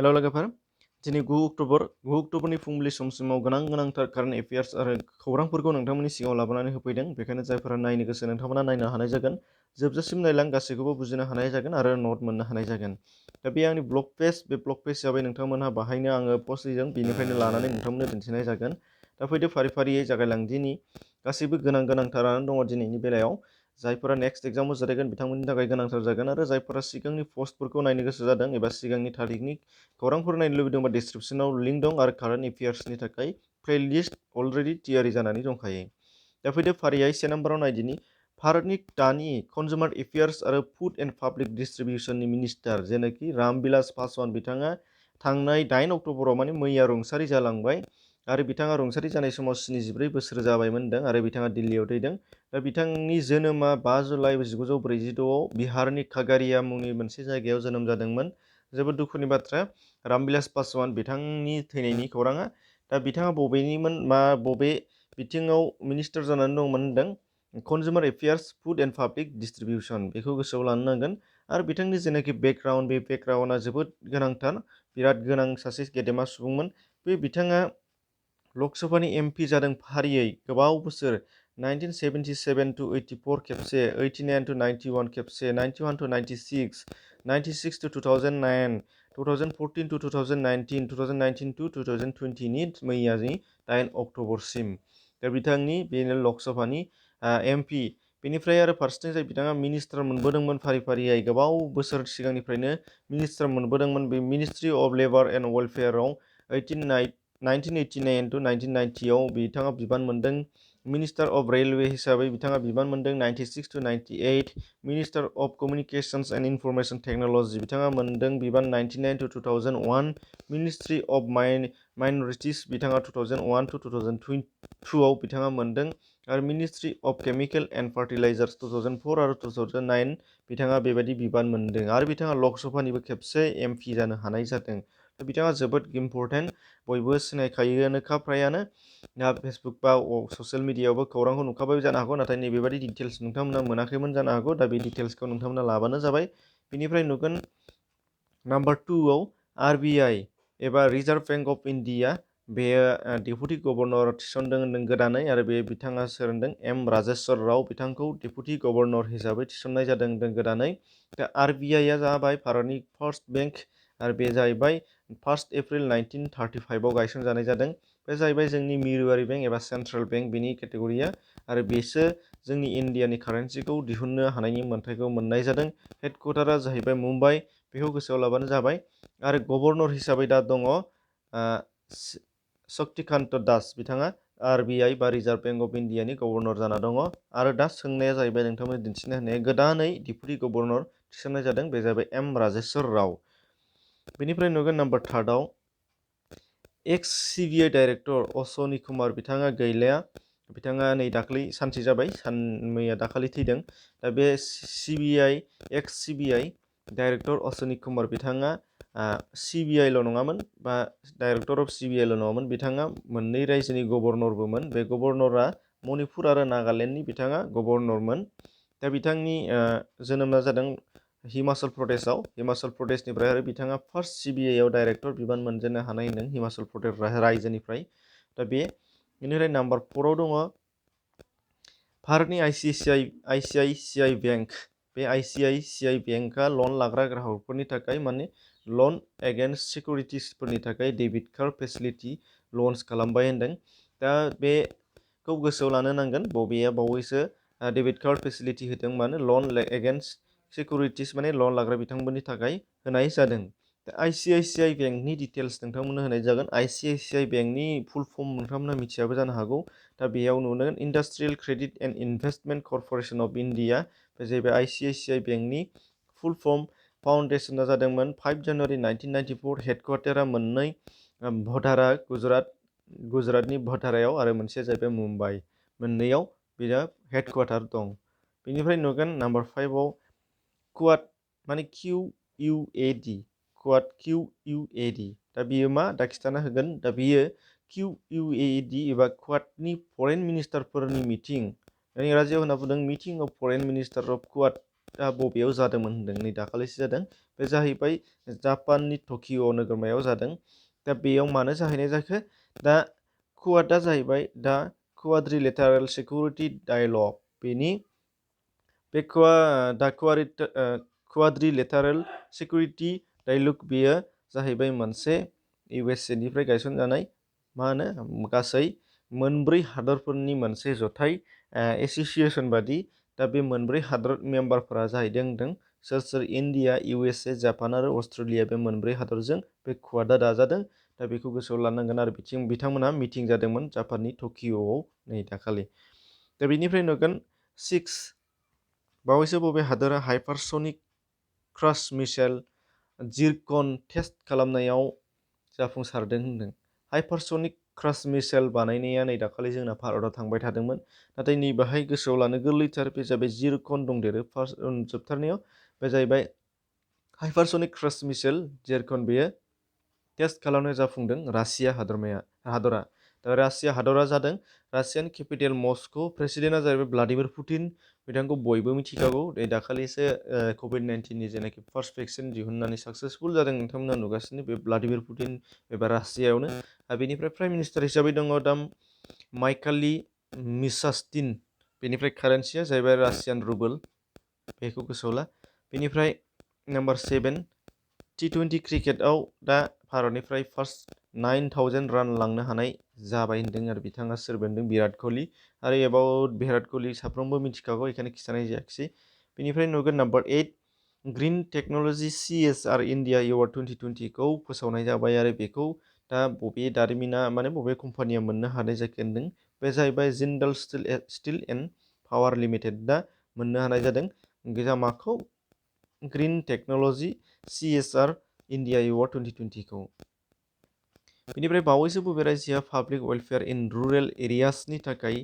हेल' लोगोफोर, दिनै 9 अक्ट'बरनि फुंबिलि समसिमाव गोनांथार कारेन्ट एफेयार्स आरो खौरांफोरखौ नोंथांमोननि सिगाङाव लाबोनानै होफैदों। बेखायनो जायफोरा नायनो गोसो नोंथांमोना नायनो हानाय जागोन। जोबजासिम नायलां गासैखौबो बुजिनो हानाय जागोन आरो नट मोननो हानाय जागोन। दा बे आंनि ब्लग पेज, बे ब्लग पेज हिसाबै नोंथांमोनहा बाहायनो आङो पस्ट होदों, बेनिफ्रायनो लानानै नोंथांमोननो दिन्थिनाय जागोन। दा फैदो फारि-फारियै जागायलांदिनि। गासैबो गोनांथारानो दङ दिनैनि बेलायाव। जायफोरा नेक्स्ट एग्जामाव जिरायगोन बिथांमोननि थाखाय गोनांथार जागोन आरो जायफोरा सिगांनि पस्टफोरखौ नायनो गोसो जादों एबा सिगांनि तारिखनि खौरांफोर नायनो लुबैदोंबा डिसक्रिप्शनाव लिंक दं आरो कारेन्ट एफेयार्सनि थाखाय प्लेलिस्ट अलरेडि थियारि जानानै दंखायो। दा फैदो फारियै से नाम्बाराव नायदिनि। भारतनि दानि कन्जुमार एफेयार्स आरो फुड एन्ड पाब्लिक डिस्ट्रिबिउसननि मिनिस्टार जेनाखि रामबिलास पासवान बिथाङा थांनाय 8 अक्ट'बराव माने मैया रुंसारि जालांबाय आरो बिथाङा रुंसारि जानाय समाव 74 बोसोर जाबायमोनदों आरो बिथाङा दिल्लीयाव थैदों। दा बिथांनि जोनोमा 5 जुलाइ 1946आव बिहारनि खागारिया मुंनि मोनसे जायगायाव जोनोम जादोंमोन। जोबोद दुखुनि बाथ्रा रामबिलास पासवान बिथांनि थैनायनि खौराङा। दा बिथाङा बबे बिथिङाव मिनिस्टार जानानै दंमोन होनदों? Consumer affairs, food and public distribution, बेखौ गोसोआव लानो नांगोन। आरो बिथांनि जेनाखि बेकग्राउन्ड, बे बेकग्राउन्डआ जोबोद गोनांथार, बिराद गोनां सासे गेदेमा सुबुंमोन। बे बिथाङा लकसभानि एमपि जादों फारियै गोबाव बोसोर 1977 to 84 खेबसे, 89 to 91 खेबसे, 91 to 96, 96 to 2009, 2014 to 2019, 2019 to 2020 नि मैयानि 8 अक्ट'बरसिम। दा बिथांनि बेनो लकसभानि एमपि। बेनिफ्राय आरो फारसेथिं बिथाङा मिनिस्टार मोनबोदोंमोन फारि-फारियै गोबाव बोसोर सिगांनिफ्रायनो मिनिस्टार मोनबोदोंमोन। बे मिनिस्ट्रि अफ लेबार एन्ड वेलफेयाराव 1989 to 1990 आव बिथाङा बिबान मोनदों। मिनिस्टार अफ रेलवे हिसाबै बिथाङा बिबान मोनदों 96 to 98। Minister of communications and information technology बिथाङा मोनदों बिबान 99 to 2001। मिनिस्ट्रि अफ माइनरिटिस बिथाङा 2001 to 2002 आव बिथाङा मोनदों आरो ministry of chemical and fertilizers 2004 आरो 2009 बिथाङा बेबायदि बिबान मोनदों आरो बिथाङा लकसभानिबो खेबसे एमपि जानो हानाय जादों। बिथाङा जोबोद इम्परटेन्ट, बयबो सिनायखायोआनोखा फ्रायानो। दा फेसबुक बा ससियेल मिडियायावबो खौरांखौ नुखाबाय जानो हागौ, नाथाय नैबेबायदि डिटेल्स नोंथांमोना मोनाखैमोन जानो हागौ। दा बे डिटेल्सखौ नोंथांमोना लाबानो जाबाय। बिनिफ्राय नुगोन नाम्बार 2 आव आरबिआइ एबा रिजार्भ बैंक अफ इन्डिया, बेयो डेपुटि गभर्नर थिसनदों होनदों गोदानै आरो बे बिथाङा सोर होनदों? एम राजेश्वर राव बिथांखौ डेपुटि गभर्नर हिसाबै थिसननाय जादों होनदों गोदानै। दा आरबिआइआ जाबाय भारतनि फार्स्ट बैंक आरो बे जाहैबाय 1 एप्रिल 1935 आव गायसनजानाय जादों। बे जाहैबाय जोंनि मिरुआरि बेंक एबा सेन्ट्रेल बेंक बेनि केटेगरिया आरो बेसो जोंनि इण्डियानि कारेन्सिखौ दिहुननो हानायनि मोन्थायखौ मोननाय जादों। हेडक्वार्टारा जाहैबाय मुम्बाइ, बेखौ गोसोआव लाबानो जाबाय। आरो गभर्नर हिसाबै दा दङ शक्तिकान्त दास, बिथाङा आरबिआइ बा रिजार्भ बैंक अफ इन्डियानि गभर्नर जाना दङ। आरो दा सोंनाया जाहैबाय नोंथांमोन दिन्थिनो होनाया गोदानै डेपुटि गभर्नर थिसननाय जादों, बे जाहैबाय एम राजेश्वर राव। बेनिफ्राय नुगोन नाम्बार 3 आव एक्स सिबिआइ डाइरेक्टर अश्वनी कुमार बिथाङा गैलिया। बिथाङा नै दाखालि सानसे जाबाय, मैया दाखालि थैदों। दा बे एक्स सिबिआइ डाइरेक्टर अश्वनी कुमार बिथाङा सिबिआइल' नङामोन बा डाइरेक्टर अफ सिबिआइल' नङामोन, बिथाङा मोननै रायजोनि गभर्नरबोमोन। बे गभर्नरा मणिपुर आरो नागालेण्डनि बिथाङा गभर्नरमोन। दा बिथांनि जोनोमा जादों हिमाचल प्रदेशआव। हिमाचल प्रदेशनिफ्राय आरो बिथाङा फार्स्ट सिबिआइआव डाइरेक्टर बिबान मोनजेननो हानाय होनदों हिमाचल प्रदेश रायजोनिफ्राय। दा बेनिफ्राय नाम्बार 4 आव दङ भारतनि आइसिआइसिआइ बेंक। बे आइसिआइसिआइ बेंकआ लन लाग्रा ग्राहकफोरनि थाखाय माने लन एगेन्स्ट सिकिउरिटिसफोरनि थाखाय डेबिट कार्ड फेसिलिटि लन्च खालामबाय होनदों। दा बेखौ गोसोआव लानो नांगोन, बबेया बावैसो डेबिट कार्ड फेसिलिटि होदों, मानो लन एगेन्स्ट सिकिउरिटिस माने लन लाग्रा बिथांमोननि थाखाय होनाय जादों। दा आइसिआइसिआइ बेंकनि डिटेल्स नोंथांमोननो होनाय जागोन। आइसिआइसिआइ बेंकनि फुल फर्म नोंथांमोना मिथियाबो जानो हागौ। दा बेयाव नुगोन industrial credit and investment corporation of India, बे जाहैबाय आइसिआइसिआइ बेंकनि फुल फर्म। फाउन्डेसना जादोंमोन 5 जानुवारि 1994। हेडक्वार्टारा मोननै, भटारा गुजरातनि भटारायाव आरो मोनसेया जाहैबाय मुम्बाइ, मोननैयाव बेहा हेडक्वार्टार दं। बेनिफ्राय नुगोन नाम्बार 5 आव क्वाड माने QUAD, क्वाड QUAD। दा बियो मा? दा खिथाना होगोन। दा बियो QUAD एबा क्वाडनि फरेन मिनिस्टारफोरनि मिटिं, इंराजियाव होनना बुंदों meeting of foreign minister of quad, दा बबेयाव जादोंमोन होनदों? नै दाखालिसो जादों। बे जाहैबाय जापाननि टकिअ नोगोरमायाव जादों। दा बेयाव मानो जाहैनाय जाखो? दा क्वाडआ जाहैबाय दा क्वाड्रिलेटारेल सिकिउरिटि डायलग। बेनि बे क्वाड्रिलेटारेल सिकिउरिटि डायलग बेयो जाहैबाय मोनसे USA निफ्राय गायसनजानाय गासै मोनब्रै हादरफोरनि मोनसे जथाय एसोसिएशन बादि। दा बे मोनब्रै हादर मेम्बारफोरा जाहैदों सोर सोर? इन्डिया, USA, जापान आरो अस्ट्रेलिया। बे मोनब्रै हादरजों बे क्वाडआ दाजादों। दा बेखौ गोसोआव लानांगोन। आरो बिथांमोनहा मिटिं जादोंमोन जापाननि टकिअ'आव नै दाखालि। दा बेनिफ्राय नुगोन 6 बावैसो बबे हादोरा हाइपारसनिक क्रास मिसाइल जिरकन टेस्ट खालामनायाव जाफुंसारदों होनदों। हाइपारसनिक क्रास मिसाइल बानायनाया नै दाखालि जोंना भारतआव थांबाय थादोंमोन। नाथाय नै बाहाय गोसोआव लानो गोरलैथार बे जाबाय जिरकन दंदेरो जोबथारनायाव। बे जाहैबाय हाइपारसनिक क्रास मिसाइल जिरकन। बेयो टेस्ट खालामनायाव जाफुंदों रासिया हादरा। दा रासिया हादरा जादों रासियान केपिटेल मस्को। प्रेसिडेन्टआ जाहैबाय भ्लादिमिर पुटिन। बिथांखौ बयबो मिथिखागौ। दाखालिसो COVID-19नि जेनाखि फार्स्ट भेक्सिन दिहुननानै साक्सेसफुल जादों नोंथांमोना नुगासिनो बे भ्लादिमिर पुटिन एबा रासियायावनो। बेनिफ्राय प्राइम मिनिस्टार हिसाबै दङ दा माइकाली मिशास्टिन। बेनिफ्राय कारेन्सिया जाहैबाय रासियान रुबल। बेखौ गोसोआव ला। बेनिफ्राय नाम्बार 7 T20 क्रिकेटआव दा भारतनिफ्राय फार्स्ट 9000 रान लांनो हानाय जाबाय होनदों। आरो बिथाङा सोर होनदों? बिराट कोहलि। आरो एबाउट बिराट कोहलि साफ्रोमबो मिथिखागौ, बेखायनो खिथानाय जायाखिसै। बेनिफ्राय नुगोन number 8 green technology CSR India award 2020 खौ फोसावनाय जाबाय। आरो बेखौ दा बबे दारिमिना बबे कम्पानिया मोननो हानाय जाखो होनदों? बे जाहैबाय Jindal steel and power limited दा मोननो हानाय जादों। माखौ? Green technology CSR India award 2020 खौ। बेनिफ्राय बावैसो बबे रायजोआ पाब्लिक वेलफेयार इन रुरेल एरियासनि थाखाय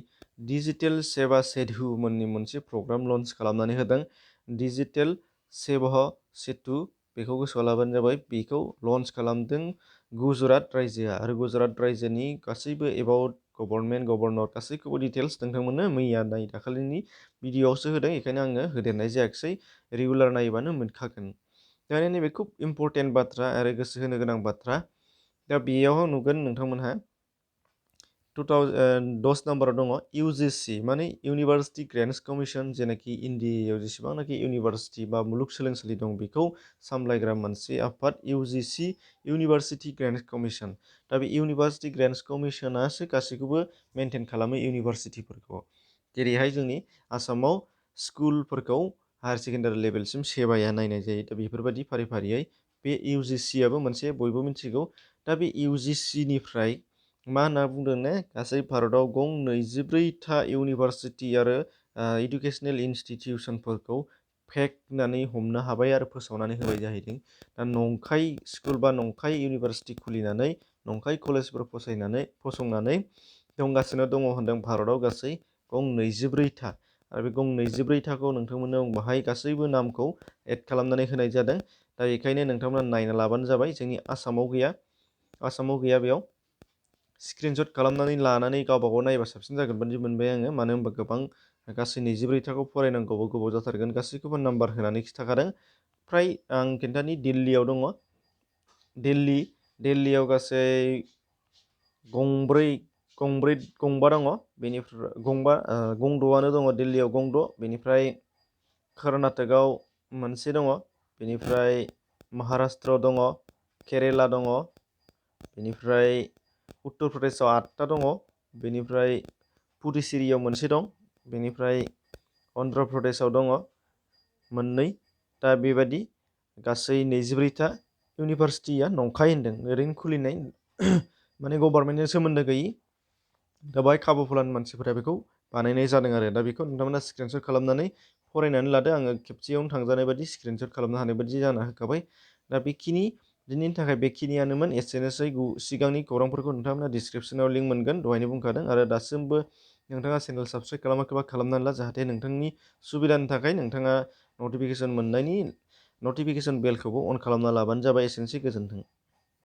डिजिटेल सेवा सेतु मुंनि मोनसे प्रग्राम लन्च खालामनानै होदों। डिजिटेल सेवा सेतु बेखौ गोसोआव लाबानो जाबाय। बेखौ लन्च खालामदों गुजरात रायजोआ। आरो गुजरात रायजोनि गासैबो एबाउट गभर्नर गासैखौबो डिटेल्स नोंथांमोननो मैया दाखालिनि भिडिअआवसो होदों, बेखायनो आङो होदेरनाय जायाखिसै। रेगुलार नायोबानो मोनखागोन। दानिया नैबे खुब इम्परटेन्ट बाथ्रा आरो गोसो होनो गोनां बाथ्रा। दा बेयाव नुगोन नोंथांमोनहा 10 नाम्बाराव दङ UGC माने इउनिभार्सिटि ग्रेन्टस कमिसन। जेनाखि इन्डियायाव जेसेबांनाखि इउनिभार्सिटि बा मुलुगसोलोंसालि दं बेखौ सामलायग्रा मोनसे आफाद UGC इउनिभार्सिटि ग्रेन्टस कमिसन। दा बे इउनिभार्सिटि ग्रेन्टस कमिसनासो गासैखौबो मेनटेन खालामो इउनिभार्सिटिफोरखौ। जेरैहाय जोंनि आसामाव स्कुलफोरखौ हायार सेकेन्डारि लेभेलसिम सेबाया नायनाय जायो। दा बेफोरबायदि फारि फारियै बे UGC आबो मोनसे बयबो मिथिगौ। दा बे UGC निफ्राय मा होनना बुंदों गासै भारतआव 24टा इउनिभार्सिटि आरो इडुकेसनेल इनस्टिटिउसनफोरखौ फेक होननानै हमनो हाबाय आरो फोसावनानै होबाय जाहैदों। दा नंखाय स्कुल बा नंखाय इउनिभार्सिटि खुलिनानै नंखाय कलेजफोर फसंनानै दंगासिनो दङ होनदों भारतआव गासै 24टा। आरो बे 24टाखौ नोंथांमोननो बाहाय गासैबो नामखौ एड खालामनानै होनाय जादों। दा बेखायनो नोंथांमोना नायना लाबानो जाबाय। जोंनि आसामाव गैया बेयाव स्क्रिनशट खालामनानै लानानै गावबा गाव नायबा साबसिन जागोन बादि मोनबाय आङो। मानो होनबा गोबां गासै 24टाखौ फरायनांगौबो गोबाव जाथारगोन। गासैखौबो नाम्बार होनानै खिथाखादों। फ्राय आं खिन्थानि दिल्लीयाव दङ। दिल्लीयाव गासै गंबा दङ। बेनिफ्राय गंद'आनो दङ। दिल्लीयाव गंद'। बेनिफ्राय कर्नाटकआव मोनसे दङ। बेनिफ्राय महाराष्ट्र दङ। केरेला दङ। बेनिफ्राय उत्तर प्रदेशआव 8टा दङ। बेनिफ्राय पुडुचेरीआव मोनसे दं। बेनिफ्राय अन्ध्र प्रदेशआव दङ मोननै। दा बेबादि गासै 24टा इउनिभार्सिटिया नंखाय होनदों, ओरैनो खुलिनाय माने गभर्नमेन्टजों सोमोन्दो गैयि। दा बाहाय खाबुफोलान मानसिफोरा बेखौ बानायनाय जादों। आरो दा बेखौ नोंथांमोना स्क्रिनशट खालामनानै फरायनानै लादो। आङो खेबसेयावनो थांजानाय बादि स्क्रिनशट खालामनो हानाय बादि जाना होखाबाय। दा बेखिनि दिनैनि थाखाय बेखिनियानोमोन। एसेनोसै सिगांनि खौरांफोरखौ नोंथांमोना डिसक्रिपसनाव लिंक मोनगोन, दहायनो बुंखादों। आरो दासिमबो नोंथाङा चेनेल साबस्क्राइब खालामाखैबा खालामनानै ला, जाहाथे नोंथांनि सुबिदानि थाखाय नोंथाङा नटिफिकेसन मोननायनि नटिफिकेसन बेलखौबो अन खालामना लाबानो जाबाय। एसेनोसै, गोजोन्थों।